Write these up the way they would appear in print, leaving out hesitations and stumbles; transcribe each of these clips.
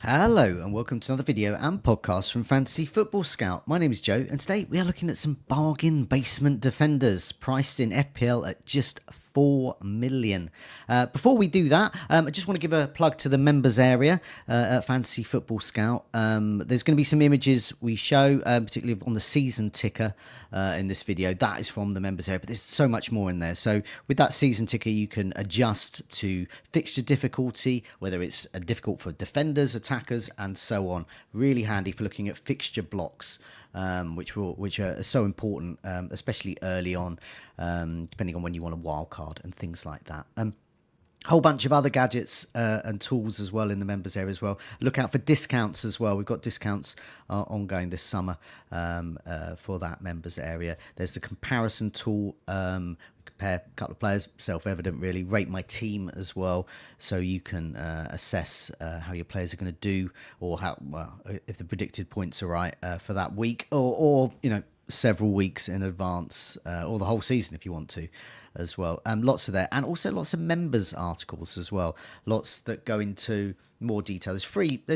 Hello and welcome to another video and podcast from Fantasy Football Scout. My name is Joe and today we are looking at some bargain basement defenders priced in FPL at just 4 million. Before we do that, I just want to give a plug to the members area at Fantasy Football Scout. There's going to be some images we show, particularly on the season ticker in this video. That is from the members area, but there's so much more in there. So with that season ticker, you can adjust to fixture difficulty, whether it's difficult for defenders, attackers, and so on. Really handy for looking at fixture blocks. Which are so important, especially early on, depending on when you want a wild card and things like that. Whole bunch of other gadgets and tools as well in the members area as well. Look out for discounts as well. We've got discounts ongoing this summer for that members area. There's the comparison tool. Compare a couple of players, self-evident really. Rate my team as well, so you can assess how your players are going to do, or how if the predicted points are right for that week, or you know, several weeks in advance, or the whole season if you want to as well. Lots of there, and also lots of members articles as well, lots that go into more detail. There's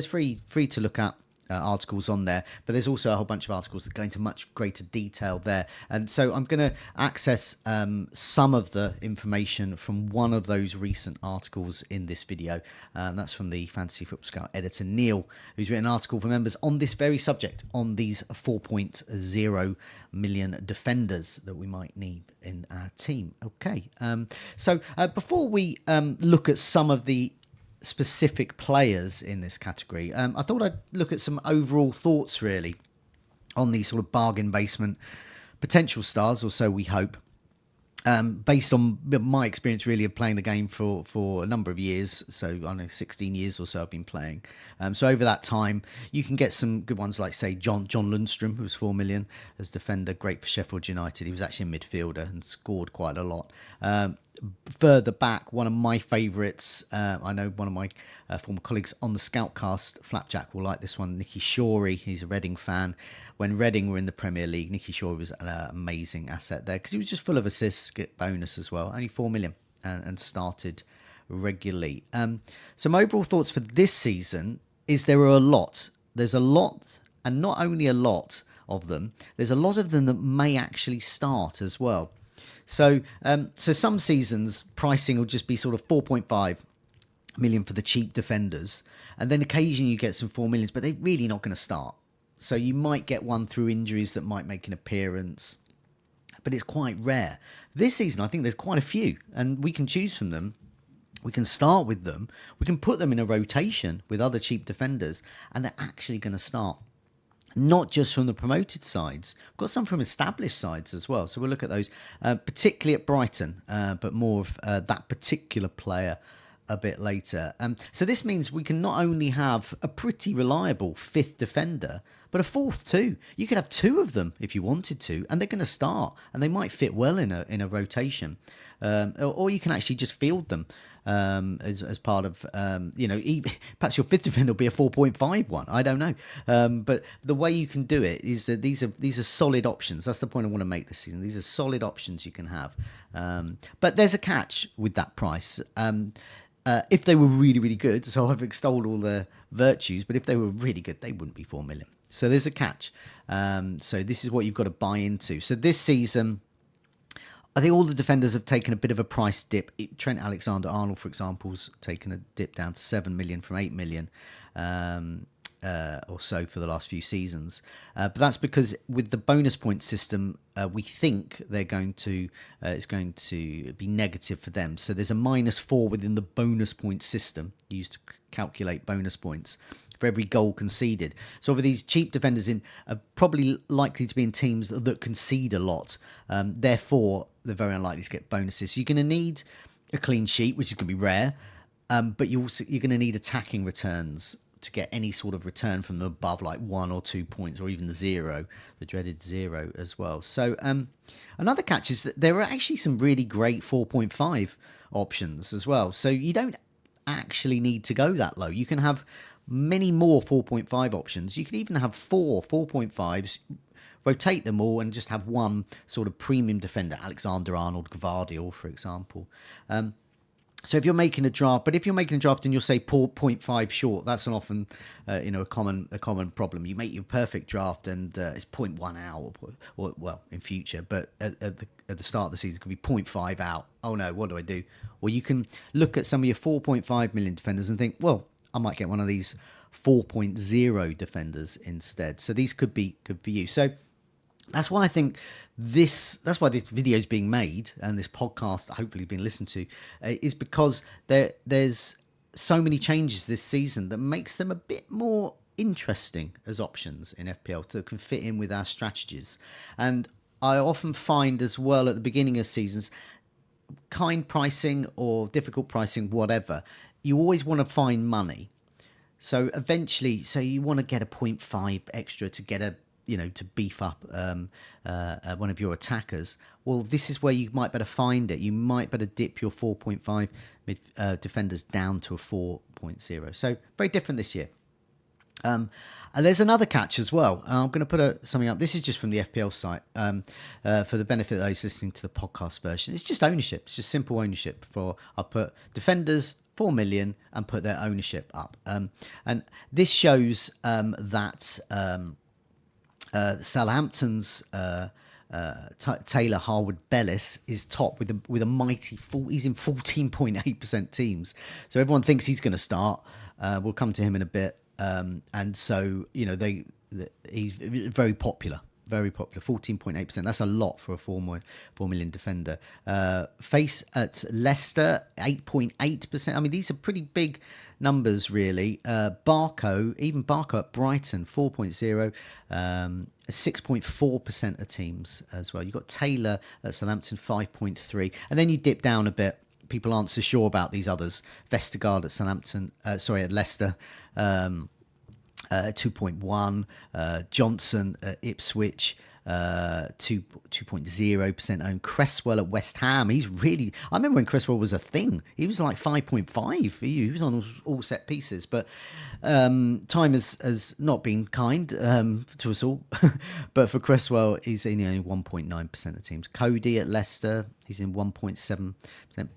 free to look at articles on there, but there's also a whole bunch of articles that go into much greater detail there. And so I'm going to access some of the information from one of those recent articles in this video. That's from the Fantasy Football Scout editor Neil, who's written an article for members on this very subject, on these 4.0 million defenders that we might need in our team. Okay, so before we look at some of the specific players in this category, I thought I'd look at some overall thoughts really on these sort of bargain basement potential stars, or so we hope, based on my experience really of playing the game for a number of years. So I don't know, 16 years or so I've been playing. So over that time, you can get some good ones like, say, John Lundstrom, who was 4 million as defender, great for Sheffield United. He was actually a midfielder and scored quite a lot. Further back, one of my favourites, I know one of my former colleagues on the Scoutcast, Flapjack, will like this one, Nicky Shorey. He's a Reading fan. When Reading were in the Premier League, Nicky Shorey was an amazing asset there because he was just full of assists, get bonus as well. Only 4 million and started regularly. Some overall thoughts for this season is there are a lot. There's a lot, and not only a lot of them, there's a lot of them that may actually start as well. So some seasons pricing will just be sort of 4.5 million for the cheap defenders, and then occasionally you get some 4 millions, but they're really not going to start. So you might get one through injuries that might make an appearance, but it's quite rare. This season, I think there's quite a few, and we can choose from them. We can start with them. We can put them in a rotation with other cheap defenders, and they're actually going to start. Not just from the promoted sides. We've got some from established sides as well. So we'll look at those, particularly at Brighton, but more of that particular player a bit later. So this means we can not only have a pretty reliable fifth defender, but a fourth too. You could have two of them if you wanted to, and they're going to start, and they might fit well in a rotation. Or you can actually just field them as part of, perhaps your fifth defender will be a 4.5 one. I don't know. But the way you can do it is that these are solid options. That's the point I want to make this season. These are solid options you can have. But there's a catch with that price. If they were really, really good, so I've extolled all their virtues, but if they were really good, they wouldn't be 4 million. So there's a catch. So this is what you've got to buy into. So this season, I think all the defenders have taken a bit of a price dip. Trent Alexander-Arnold, for example, has taken a dip down to 7 million from 8 million or so for the last few seasons. But that's because with the bonus point system, we think they're going to it's going to be negative for them. So there's a -4 within the bonus point system used to calculate bonus points for every goal conceded. So for these cheap defenders are probably likely to be in teams that concede a lot. Therefore, they're very unlikely to get bonuses. So you're going to need a clean sheet, which is going to be rare, but you're going to need attacking returns to get any sort of return from them above like 1 or 2 points, or even 0, the dreaded 0 as well. So another catch is that there are actually some really great 4.5 options as well. So you don't actually need to go that low. You can have many more 4.5 options. You could even have 4.5s, rotate them all, and just have one sort of premium defender, Alexander-Arnold, Gvardiol, for example. So if you're making a draft, but if you're making a draft and you'll say zero point 0.5 short, that's an often, a common problem. You make your perfect draft and it's 0.1 out, or well, in future, but at the start of the season it could be 0.5 out. Oh no, what do I do? Well, you can look at some of your 4.5 million defenders and think, well, I might get one of these 4.0 defenders instead. So these could be good for you. So that's why I think that's why this video is being made and this podcast hopefully being listened to, is because there's so many changes this season that makes them a bit more interesting as options in FPL that can fit in with our strategies. And I often find as well at the beginning of seasons, kind pricing or difficult pricing, whatever, you always want to find money. So eventually, you want to get a 0.5 extra to get to beef up one of your attackers. Well, this is where you might better find it. You might better dip your 4.5 defenders down to a 4.0. So very different this year. And there's another catch as well. I'm going to put something up. This is just from the FPL site for the benefit of those listening to the podcast version. It's just ownership. It's just simple ownership. I'll put defenders 4 million and put their ownership up. And this shows that Southampton's Taylor Harwood-Bellis is top with a mighty he's in 14.8% teams. So everyone thinks he's going to start. We'll come to him in a bit. And so, he's very popular. Very popular, 14.8%. That's a lot for a 4 million defender. Face at Leicester, 8.8%. I mean, these are pretty big numbers, really. Barco at Brighton, 4.0, 6.4% of teams as well. You've got Taylor at Southampton, 5.3. And then you dip down a bit. People aren't so sure about these others. Vestergaard at Leicester, 2.1, Johnson at Ipswich, 2.0% owned. Cresswell at West Ham. I remember when Cresswell was a thing. He was like 5.5 for you. He was on all set pieces. But time has not been kind to us all. But for Cresswell, he's in only 1.9% of teams. Cody at Leicester, he's in 1.7%.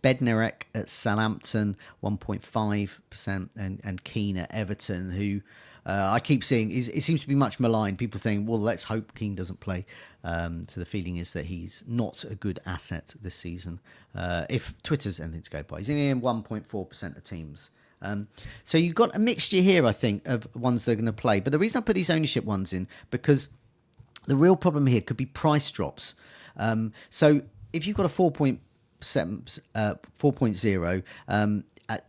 Bednarek at Southampton, 1.5%. And Keane at Everton, who... I keep seeing it seems to be much maligned. People think, well, let's hope Keane doesn't play. So the feeling is that he's not a good asset this season. If Twitter's anything to go by, he's in 1.4% of teams. So you've got a mixture here, I think, of ones that are going to play. But the reason I put these ownership ones in, because the real problem here could be price drops. So if you've got a 4.0,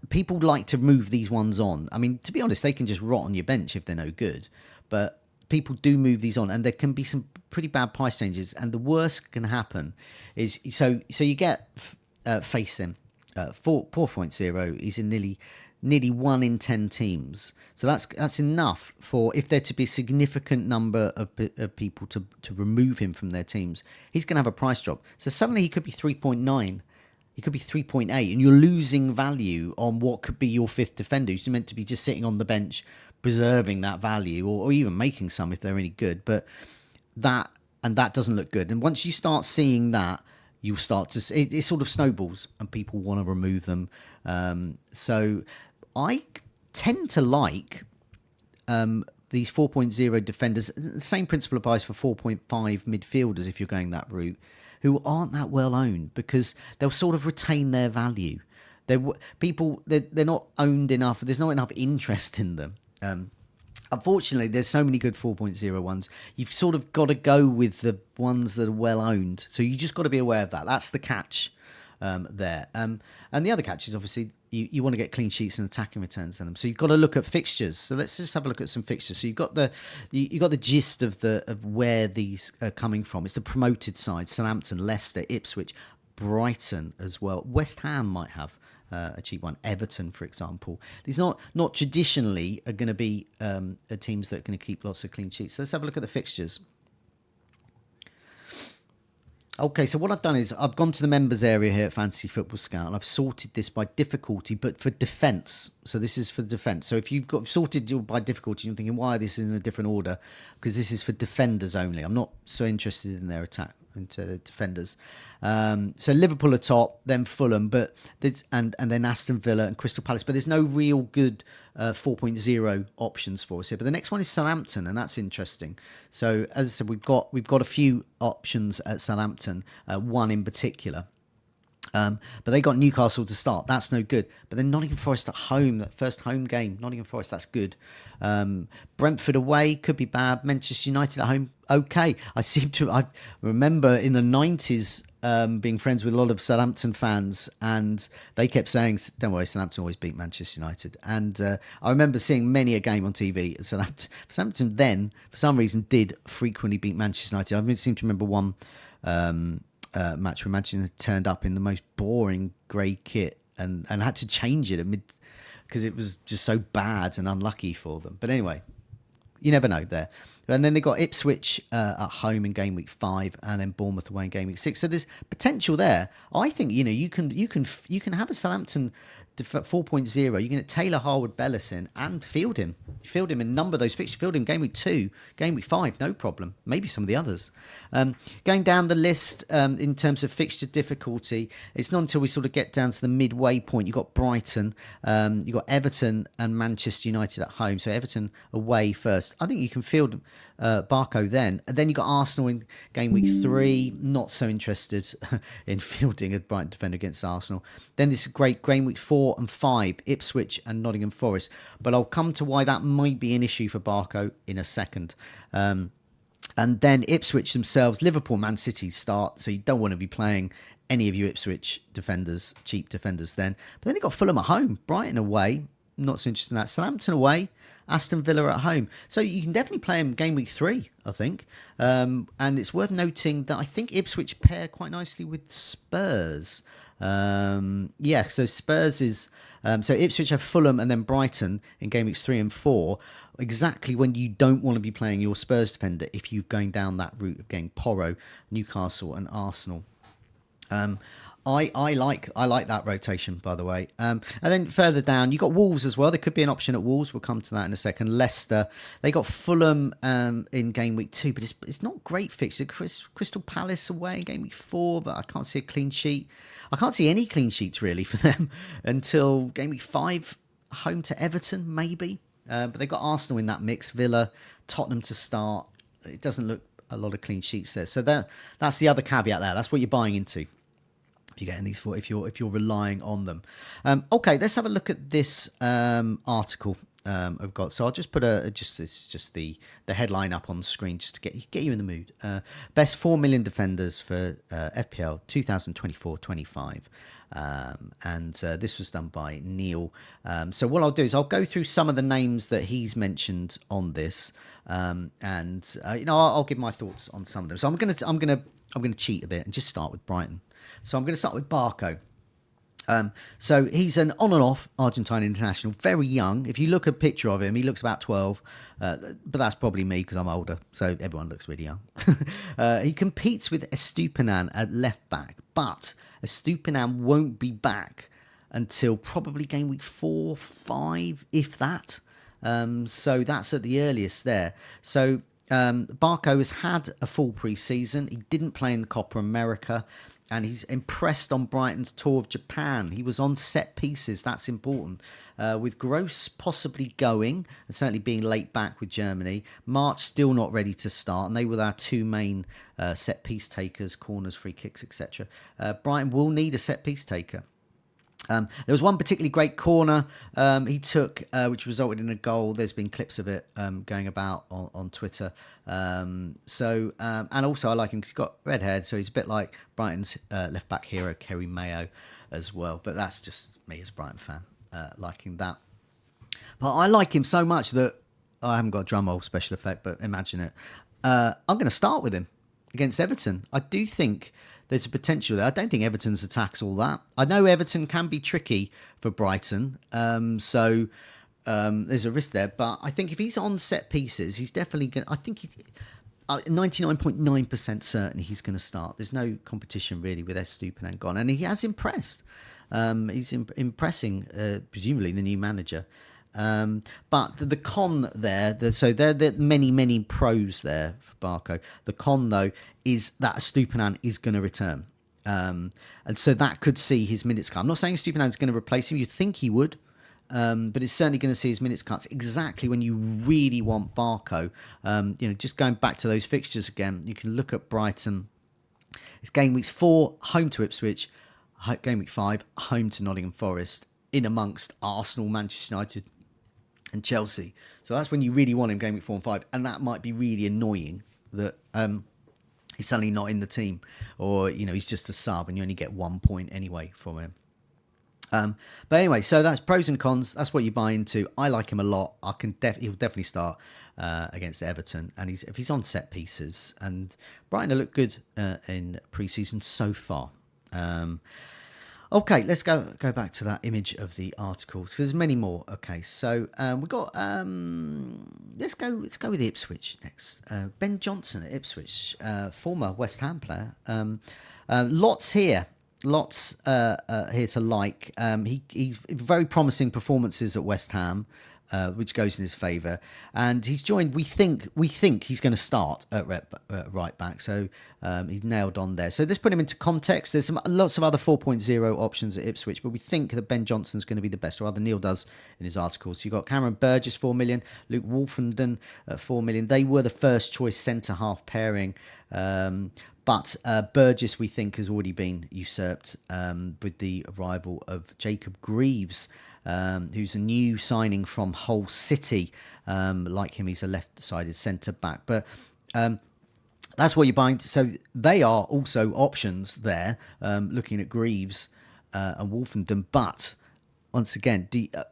people like to move these ones on. I mean, to be honest, they can just rot on your bench if they're no good. But people do move these on, and there can be some pretty bad price changes. And the worst can happen is so you get face him 4.0. He's in nearly 1 in 10 teams. So that's enough for if there to be a significant number of people to remove him from their teams. He's going to have a price drop. So suddenly he could be 3.9. He could be 3.8, and you're losing value on what could be your fifth defender who's meant to be just sitting on the bench, preserving that value, or even making some if they're any good. But that doesn't look good. And once you start seeing that, you'll start to see it sort of snowballs, and people want to remove them. So I tend to like these 4.0 defenders. The same principle applies for 4.5 midfielders if you're going that route, who aren't that well owned, because they'll sort of retain their value. They're not owned enough. There's not enough interest in them. Unfortunately, there's so many good 4.0 ones. You've sort of got to go with the ones that are well owned. So you just got to be aware of that. That's the catch there. And the other catch is obviously you want to get clean sheets and attacking returns in them. So you've got to look at fixtures. So let's just have a look at some fixtures. So you've got the gist of where these are coming from. It's the promoted side: Southampton, Leicester, Ipswich, Brighton as well. West Ham might have a cheap one. Everton, for example. These not traditionally are going to be teams that are going to keep lots of clean sheets. So let's have a look at the fixtures. Okay, so what I've done is I've gone to the members area here at Fantasy Football Scout, and I've sorted this by difficulty, but for defence. So this is for defence. So if you've got sorted by difficulty, you're thinking, why this is in a different order? Because this is for defenders only. I'm not so interested in their into the defenders. So Liverpool are top, then Fulham, but and then Aston Villa and Crystal Palace. But there's no real good 4.0 options for us here. But the next one is Southampton, and that's interesting. So as I said, we've got a few options at Southampton, one in particular. But they got Newcastle to start. That's no good. But then Nottingham Forest at home, that first home game, Nottingham Forest, that's good. Brentford away, could be bad. Manchester United at home, okay. I remember in the 90s being friends with a lot of Southampton fans, and they kept saying, don't worry, Southampton always beat Manchester United. And I remember seeing many a game on TV. Southampton then, for some reason, did frequently beat Manchester United. I seem to remember one match where Manchester United turned up in the most boring grey kit and had to change it amid because it was just so bad and unlucky for them. But anyway, you never know there. And then they got Ipswich at home in game week 5, and then Bournemouth away in game week 6. So there's potential there. I think you can have a Southampton 4.0. You can get Taylor, Harwood, Bellis in and field him in a number of those fixtures. Field him game week 2, game week 5, no problem. Maybe some of the others. Going down the list in terms of fixture difficulty, it's not until we sort of get down to the midway point. You've got Brighton, you've got Everton and Manchester United at home. So Everton away first. I think you can field Barco then. And then you've got Arsenal in game week 3. Not so interested in fielding a Brighton defender against Arsenal. Then this great game week 4 and 5, Ipswich and Nottingham Forest. But I'll come to why that might be an issue for Barco in a second. And then Ipswich themselves, Liverpool, Man City start. So you don't want to be playing any of you Ipswich defenders, cheap defenders then. But then you've got Fulham at home, Brighton away. Not so interested in that. Southampton away, Aston Villa at home. So you can definitely play them game week 3, I think. And it's worth noting that I think Ipswich pair quite nicely with Spurs. So Spurs is... so Ipswich have Fulham and then Brighton in game weeks 3 and 4. Exactly when you don't want to be playing your Spurs defender if you're going down that route of getting Porro, Newcastle and Arsenal. I like that rotation, by the way. And then further down, you got Wolves as well. There could be an option at Wolves. We'll come to that in a second. Leicester, they got Fulham in game week 2, but it's not great fixture. Crystal Palace away in game week 4, but I can't see a clean sheet. I can't see any clean sheets really for them until game week 5, home to Everton maybe. But they got Arsenal in that mix. Villa, Tottenham to start. It doesn't look a lot of clean sheets there. So that's the other caveat there. That's what you're buying into. If you're getting these for, if you're relying on them. Okay, let's have a look at this article I've got. So I'll just put the headline up on the screen just to get you in the mood. Best 4 million defenders for FPL 2024-25. And this was done by Neil. So what I'll do is I'll go through some of the names that he's mentioned on this, and I'll give my thoughts on some of them. So I'm gonna cheat a bit and just start with Brighton. So I'm going to start with Barco. So he's an on and off Argentine international, very young. If you look at a picture of him, he looks about 12, but that's probably me because I'm older, so everyone looks really young. He competes with Estupinan at left back, but Estupinan won't be back until probably game week 4, 5, if that. So that's at the earliest there. So Barco has had a full pre-season. He didn't play in the Copa America. And he's impressed on Brighton's tour of Japan. He was on set pieces. That's important. With Gross possibly going, and certainly being late back with Germany. March still not ready to start. And they were our 2 main set piece takers, corners, free kicks, etc. Brighton will need a set piece taker. There was one particularly great corner he took, which resulted in a goal. There's been clips of it going about on Twitter. And also I like him because he's got red hair, so he's a bit like Brighton's left-back hero, Kerry Mayo, as well. But that's just me as a Brighton fan, liking that. But I like him so much that I haven't got a drum roll special effect, but imagine it. I'm going to start with him against Everton. I do think there's a potential there. I don't think Everton's attack's all that. I know Everton can be tricky for Brighton, so there's a risk there. But I think if he's on set pieces, he's definitely going to... I think 99.9% certain he's going to start. There's no competition really with Estupinan gone. And he has impressed. He's impressing, presumably, the new manager. But the con there, so there are many pros there for Barco. The con, though, is that Stupinan is going to return. And so that could see his minutes cut. I'm not saying Stupinan is going to replace him. You'd think he would. But it's certainly going to see his minutes cuts exactly when you really want Barco. Just going back to those fixtures again, you can look at Brighton. It's game weeks 4, home to Ipswich. Game week 5, home to Nottingham Forest. In amongst Arsenal, Manchester United and Chelsea. So that's when you really want him, game week 4 and 5. And that might be really annoying that he's suddenly not in the team. Or, he's just a sub and you only get 1 point anyway from him. But anyway, so that's pros and cons. That's what you buy into. I like him a lot. He'll definitely start against Everton, and if he's on set pieces. And Brighton have looked good in pre-season so far. Okay, let's go back to that image of the articles because there's many more. Okay, so we got let's go with Ipswich next. Ben Johnson at Ipswich, former West Ham player. Lots here to like. He's very promising performances at West Ham, which goes in his favour. And he's joined. We think he's going to start at right back. So he's nailed on there. So let's put him into context. There's lots of other 4.0 options at Ipswich, but we think that Ben Johnson's going to be the best, or rather Neil does in his articles. You've got Cameron Burgess, 4 million. Luke Wolfenden at 4 million. They were the first choice centre half pairing. But Burgess, we think, has already been usurped with the arrival of Jacob Greaves, who's a new signing from Hull City. Like him, he's a left-sided centre-back. But that's what you're buying. So they are also options there, looking at Greaves and Wolfenden. But once again,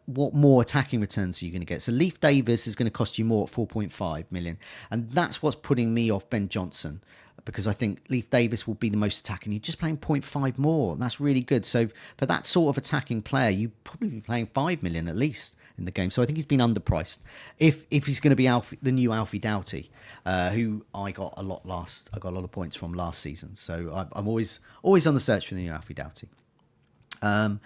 what more attacking returns are you going to get? So Leif Davis is going to cost you more at 4.5 million. And that's what's putting me off Ben Johnson, because I think Leif Davis will be the most attacking. You're just playing 0.5 more, and that's really good. So for that sort of attacking player, you'd probably be playing 5 million at least in the game. So I think he's been underpriced. If he's going to be the new Alfie Doughty, who I got a lot of points from last season. So I'm always on the search for the new Alfie Doughty. Ben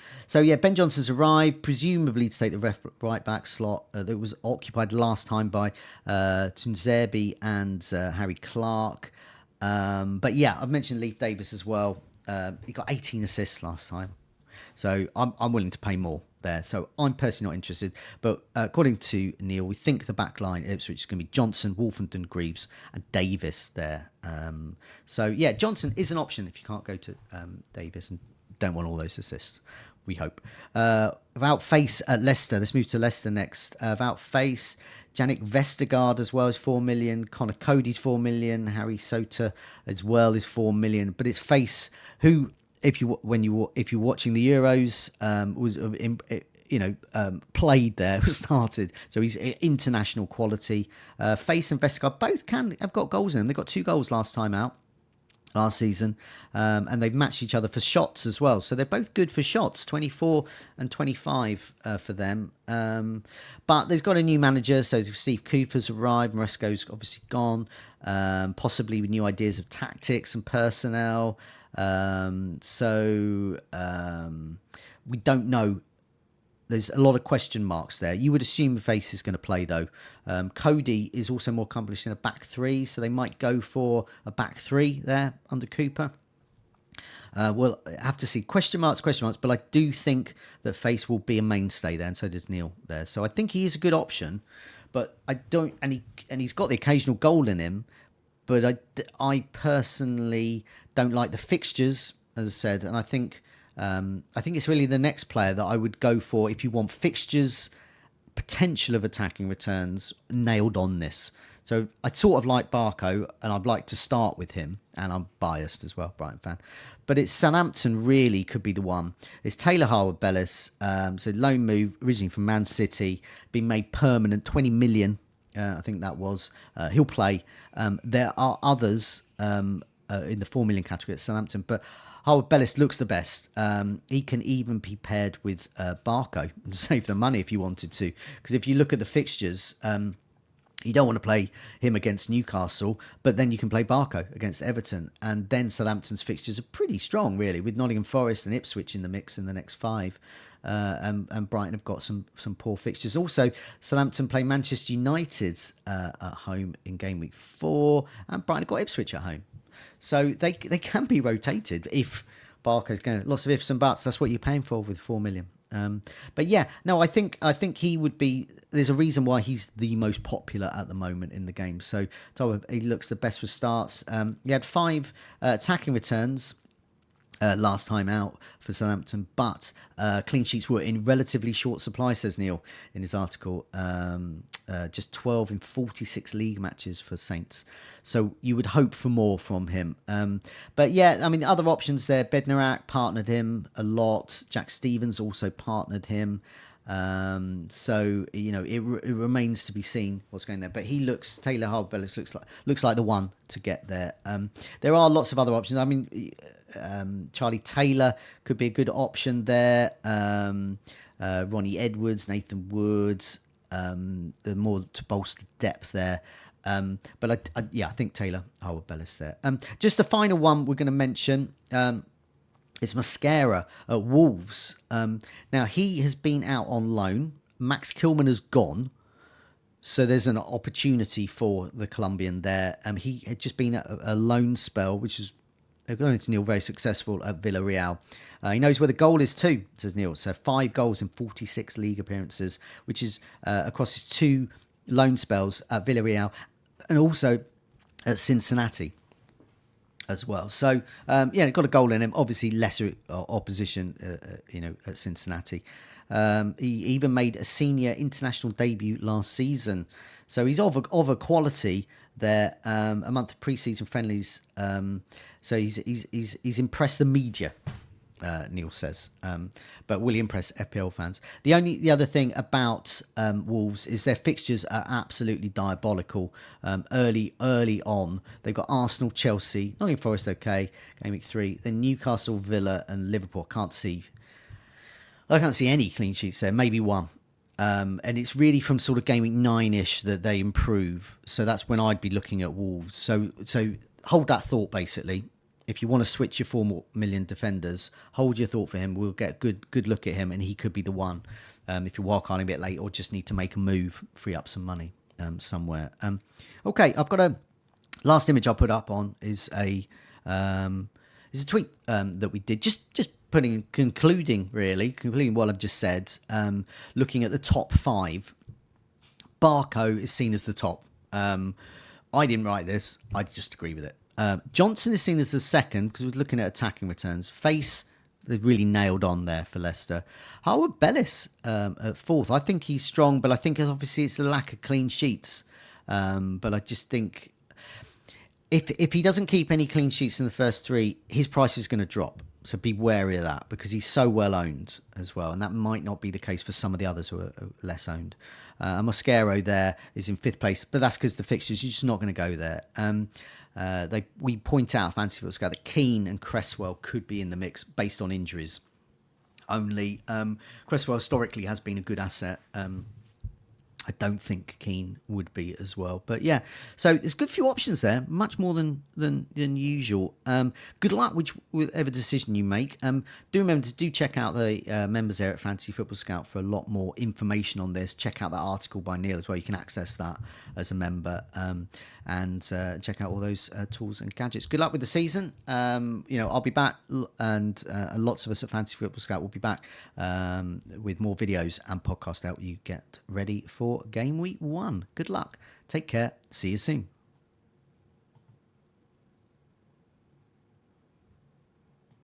Johnson's arrived, presumably to take the right back slot that was occupied last time by Tunzerbi and Harry Clark. But yeah, I've mentioned Leif Davis as well. He got 18 assists last time. So I'm willing to pay more there. So I'm personally not interested. But according to Neil, we think the back line at Ipswich is going to be Johnson, Wolfenden, Greaves and Davis there. Johnson is an option if you can't go to Davis and don't want all those assists, we hope. About face at Leicester. Let's move to Leicester next. About face, Yannick Vestergaard as well is 4 million. Connor Cody's 4 million. Harry Sota as well is 4 million. But it's face who, if you're watching the Euros, played there, started. So he's international quality. Face and Vestergaard both have got goals in them. They got 2 goals last season, and they've matched each other for shots as well. So they're both good for shots, 24 and 25 for them. But there's got a new manager, so Steve Cooper's arrived, Maresco's obviously gone, possibly with new ideas of tactics and personnel. We don't know. There's a lot of question marks there. You would assume Face is going to play, though. Cody is also more accomplished in a back 3, so they might go for a back 3 there under Cooper. We'll have to see. Question marks, but I do think that Face will be a mainstay there, and so does Neil there. So I think he is a good option, but I don't, and he's got the occasional goal in him, but I personally don't like the fixtures, as I said, and I think it's really the next player that I would go for if you want fixtures, potential of attacking returns nailed on this. So I sort of like Barco, and I'd like to start with him, and I'm biased as well, Brighton fan. But it's Southampton really could be the one. It's Taylor Harwood-Bellis, so loan move, originally from Man City, been made permanent, 20 million, I think that was. He'll play. There are others in the 4 million category at Southampton, but Harwood-Bellis looks the best. He can even be paired with Barco and save the money if you wanted to. Because if you look at the fixtures, you don't want to play him against Newcastle, but then you can play Barco against Everton. And then Southampton's fixtures are pretty strong, really, with Nottingham Forest and Ipswich in the mix in the next 5. and Brighton have got some poor fixtures. Also, Southampton play Manchester United at home in game week 4, and Brighton have got Ipswich at home. So they can be rotated if Barco's going. Lots of ifs and buts. That's what you're paying for with 4 million. But yeah, no, I think he would be. There's a reason why he's the most popular at the moment in the game. So he looks the best with starts. He had 5 attacking returns last time out for Southampton, but clean sheets were in relatively short supply, says Neil in his article. Just 12 in 46 league matches for Saints. So you would hope for more from him. But yeah, I mean, other options there. Bednarak partnered him a lot. Jack Stevens also partnered him. So it remains to be seen what's going there. But Taylor Harwood-Bellis looks like the one to get there. There are lots of other options. I mean, Charlie Taylor could be a good option there. Ronnie Edwards, Nathan Woods, the more to bolster depth there. But I think Taylor Harwood-Bellis there. Just the final one we're going to mention. It's Mascara at Wolves. Now, he has been out on loan. Max Kilman has gone. So there's an opportunity for the Colombian there. He had just been at a loan spell, which is, according to Neil, very successful at Villarreal. He knows where the goal is too, says Neil. So 5 goals in 46 league appearances, which is across his 2 loan spells at Villarreal and also at Cincinnati as well. So, got a goal in him. Obviously, lesser opposition, at Cincinnati. He even made a senior international debut last season. So he's of a quality there. A month of pre-season friendlies. So he's impressed the media, Neil says. But will he impress FPL fans? The other thing about Wolves is their fixtures are absolutely diabolical. Early on, they've got Arsenal, Chelsea, Nottingham Forest, okay, game week 3, then Newcastle, Villa, and Liverpool. I can't see any clean sheets there. Maybe one. And it's really from sort of game week 9-ish that they improve. So that's when I'd be looking at Wolves. So hold that thought, basically. If you want to switch your 4 million defenders, hold your thought for him. We'll get a good look at him, and he could be the one. If you're wildcarding a bit late or just need to make a move, free up some money somewhere. Okay, I've got a last image I'll put up on is a tweet that we did. Just concluding what I've just said. Looking at the top 5, Barco is seen as the top. I didn't write this. I just agree with it. Johnson is seen as the second because we're looking at attacking returns. Face, they've really nailed on there for Leicester. Harwood-Bellis at 4th. I think he's strong, but I think obviously it's the lack of clean sheets. But I just think if he doesn't keep any clean sheets in the first 3, his price is going to drop. So be wary of that because he's so well owned as well. And that might not be the case for some of the others who are less owned. Mosquero there is in 5th place, but that's because the fixtures, you're just not going to go there. We point out Fantasy Football Scout that Keane and Cresswell could be in the mix based on injuries only. Cresswell historically has been a good asset. I don't think Keane would be as well. But yeah, so there's a good few options there, much more than usual. Good luck with whatever decision you make. Do remember to check out the members there at Fantasy Football Scout for a lot more information on this. Check out that article by Neil as well. You can access that as a member. And check out all those tools and gadgets. Good luck with the season. I'll be back, and lots of us at Fantasy Football Scout will be back with more videos and podcasts to help you get ready for game week 1. Good luck. Take care. See you soon.